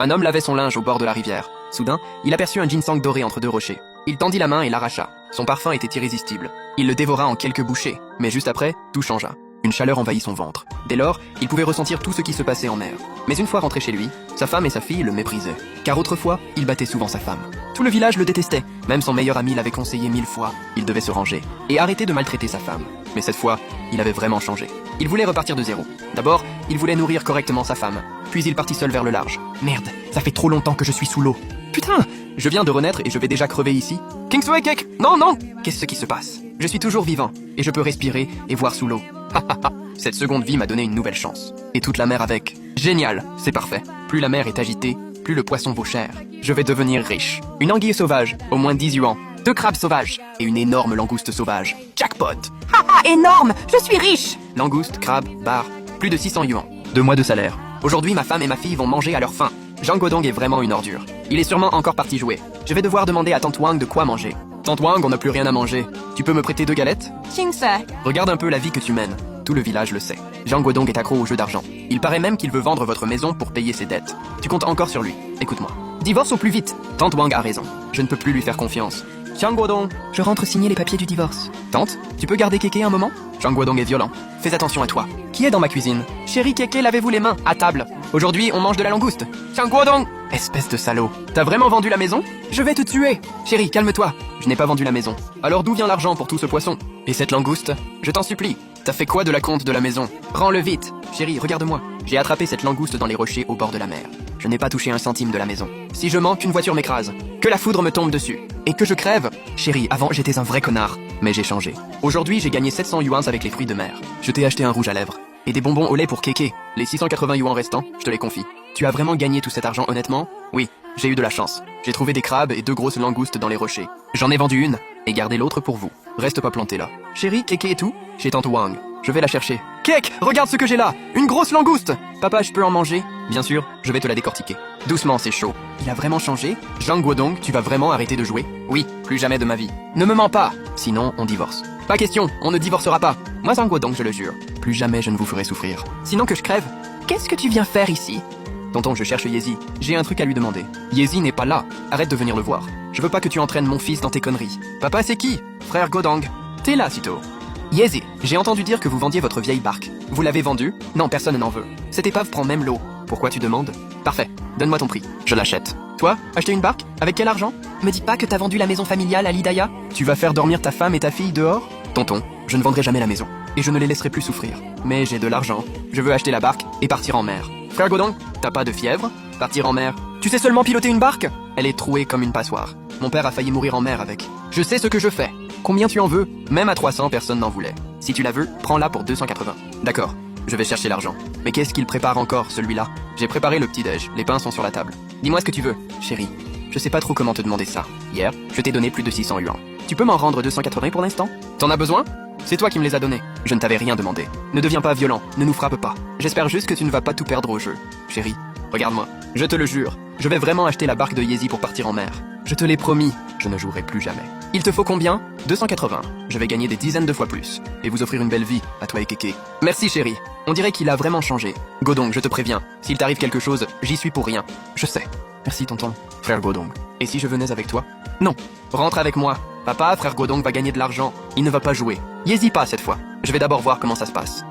Un homme lavait son linge au bord de la rivière. Soudain, il aperçut un ginseng doré entre deux rochers. Il tendit la main et l'arracha. Son parfum était irrésistible. Il le dévora en quelques bouchées, mais juste après, tout changea. Une chaleur envahit son ventre. Dès lors, il pouvait ressentir tout ce qui se passait en mer. Mais une fois rentré chez lui, sa femme et sa fille le méprisaient. Car autrefois, il battait souvent sa femme. Tout le village le détestait. Même son meilleur ami l'avait conseillé 1000 fois. Il devait se ranger et arrêter de maltraiter sa femme. Mais cette fois, il avait vraiment changé. Il voulait repartir de zéro. D'abord, il voulait nourrir correctement sa femme. Puis il partit seul vers le large. Merde, ça fait trop longtemps que je suis sous l'eau. Putain, je viens de renaître et je vais déjà crever ici. Kingsway Cake, non, non. Qu'est-ce qui se passe? Je suis toujours vivant et je peux respirer et voir sous l'eau. Cette seconde vie m'a donné une nouvelle chance. Et toute la mer avec. Génial, c'est parfait. Plus la mer est agitée, plus le poisson vaut cher. Je vais devenir riche. Une anguille sauvage, au moins 10 yuans. 2 crabes sauvages et une énorme langouste sauvage. Jackpot! Haha, énorme! Je suis riche! Langouste, crabe, bar, plus de 600 yuans. 2 mois de salaire. Aujourd'hui, ma femme et ma fille vont manger à leur faim. Jean Godong est vraiment une ordure. Il est sûrement encore parti jouer. Je vais devoir demander à Tante Wang de quoi manger. Tante Wang, on n'a plus rien à manger. Tu peux me prêter 2 galettes? Kingsway. Regarde un peu la vie que tu mènes. Tout le village le sait. Jean Godong est accro au jeu d'argent. Il paraît même qu'il veut vendre votre maison pour payer ses dettes. Tu comptes encore sur lui. Écoute-moi. Divorce au plus vite. Tante Wang a raison. Je ne peux plus lui faire confiance. Jean Godong, Je rentre signer les papiers du divorce. Tante, tu peux garder Kéké un moment? Jean Godong est violent. Fais attention à toi. Qui est dans ma cuisine? Chérie Kéké, lavez-vous les mains, à table. Aujourd'hui, on mange de la langouste. Jean Godong! Espèce de salaud. T'as vraiment vendu la maison? Je vais te tuer. Chérie, calme-toi. Je n'ai pas vendu la maison. Alors d'où vient l'argent pour tout ce poisson? Et cette langouste? Je t'en supplie. T'as fait quoi de la compte de la maison? Rends-le vite. Chérie, regarde-moi. J'ai attrapé cette langouste dans les rochers au bord de la mer. Je n'ai pas touché un centime de la maison. Si je manque, une voiture m'écrase. Que la foudre me tombe dessus. Et que je crève. Chérie, avant, j'étais un vrai connard. Mais j'ai changé. Aujourd'hui, j'ai gagné 700 yuans avec les fruits de mer. Je t'ai acheté un rouge à lèvres. Et des bonbons au lait pour Kéké. Les 680 yuans restants, je te les confie. Tu as vraiment gagné tout cet argent honnêtement? Oui, j'ai eu de la chance. J'ai trouvé des crabes et 2 grosses langoustes dans les rochers. J'en ai vendu une, et gardé l'autre pour vous. Reste pas planté là. Chérie, Kéké et tout? Chez Tante Wang. Je vais la chercher. Kek, regarde ce que j'ai là! Une grosse langouste! Papa, je peux en manger? Bien sûr, je vais te la décortiquer. Doucement, c'est chaud. Il a vraiment changé? Jean Godong, tu vas vraiment arrêter de jouer? Oui, plus jamais de ma vie. Ne me mens pas! Sinon, on divorce. Pas question, on ne divorcera pas. Moi, Jean Godong, je le jure. Plus jamais je ne vous ferai souffrir. Sinon que je crève. Qu'est-ce que tu viens faire ici? Tonton, je cherche Yezi. J'ai un truc à lui demander. Yezi n'est pas là. Arrête de venir le voir. Je veux pas que tu entraînes mon fils dans tes conneries. Papa, c'est qui? Frère Godong. T'es là, Sito. Yezi, j'ai entendu dire que vous vendiez votre vieille barque. Vous l'avez vendue? Non, personne n'en veut. Cette épave prend même l'eau. Pourquoi tu demandes? Parfait. Donne-moi ton prix. Je l'achète. Toi, acheter une barque? Avec quel argent? Me dis pas que t'as vendu la maison familiale à l'Hidaya? Tu vas faire dormir ta femme et ta fille dehors? Tonton, je ne vendrai jamais la maison. Et je ne les laisserai plus souffrir. Mais j'ai de l'argent. Je veux acheter la barque et partir en mer. Frère Godong, t'as pas de fièvre? Partir en mer? Tu sais seulement piloter une barque? Elle est trouée comme une passoire. Mon père a failli mourir en mer avec. Je sais ce que je fais. Combien tu en veux? Même à 300, personne n'en voulait. Si tu la veux, prends-la pour 280. D'accord, je vais chercher l'argent. Mais qu'est-ce qu'il prépare encore, celui-là? J'ai préparé le petit-déj, les pains sont sur la table. Dis-moi ce que tu veux, chérie. Je sais pas trop comment te demander ça. Hier, je t'ai donné plus de 600 yuans. Tu peux m'en rendre 280 pour l'instant? T'en as besoin? C'est toi qui me les as donnés. Je ne t'avais rien demandé. Ne deviens pas violent, ne nous frappe pas. J'espère juste que tu ne vas pas tout perdre au jeu. Chérie, regarde-moi. Je te le jure, je vais vraiment acheter la barque de Yezi pour partir en mer. Je te l'ai promis, je ne jouerai plus jamais. Il te faut combien? 280. Je vais gagner des dizaines de fois plus. Et vous offrir une belle vie, à toi et Kéké. Merci chérie. On dirait qu'il a vraiment changé. Godong, je te préviens. S'il t'arrive quelque chose, j'y suis pour rien. Je sais. Merci tonton. Frère Godong. Et si je venais avec toi? Non. Rentre avec moi. Papa, frère Godong va gagner de l'argent. Il ne va pas jouer. Yezi pas cette fois. Je vais d'abord voir comment ça se passe.